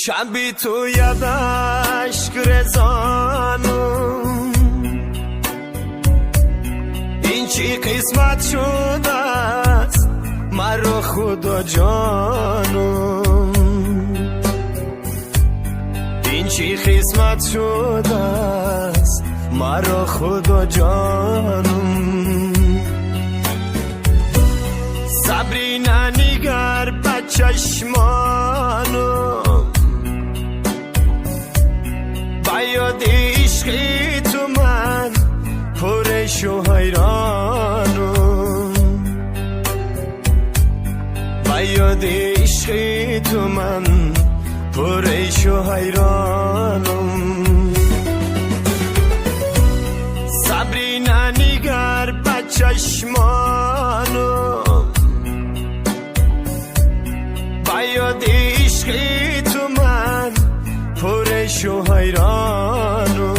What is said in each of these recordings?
شبی تو یدشک رزانم این چی قسمت شده است مرا خدا جانم این چی قسمت شده است مرا خدا جانم صبری ننگر بچشمانم یاد عشقی تو من پرش و حیرانم با یاد عشقی تو من پرش و حیرانم صبری ننگر بچشمانم با یاد عشقی تو من پرش و حیرانم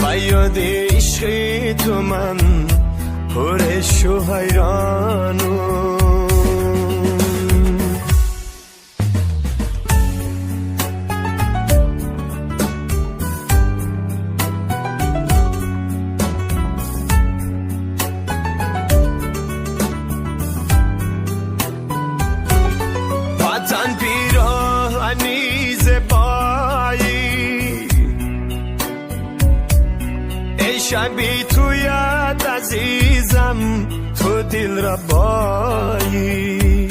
با یاد عشقی تو من پرش و حیرانم وطن پیراهنی زبایی ای شبی تو یاد عزیزم تو دل ربایی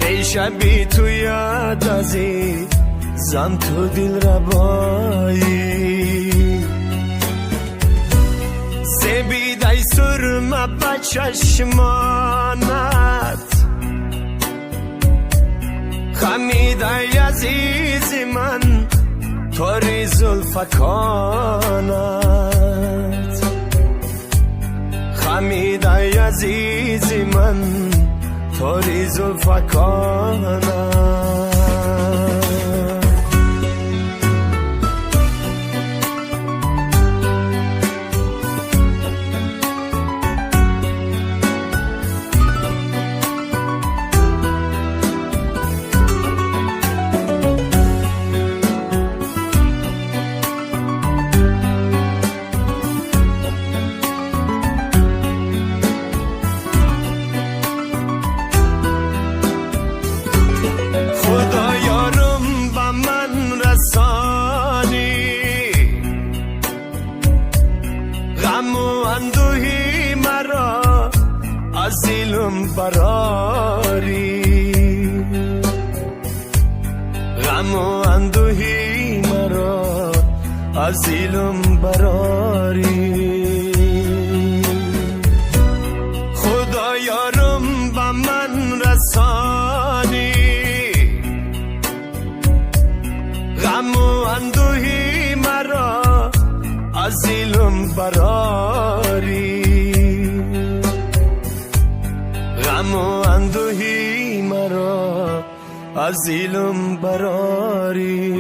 ای شبی تو یاد عزیزم تو دل ربایی سبیدای سرمه بچشمانت خمیدای عزیز من توری زلفکانت خمیدای عزیز من توری زلفکانت غم و اندوهی مرا از دلم براری غم و اندوهی مرا از دلم براری خدا یارم با من رسانی غم و اندوهی مرا از دلم براری غم و اندوهی مرا از دلم براری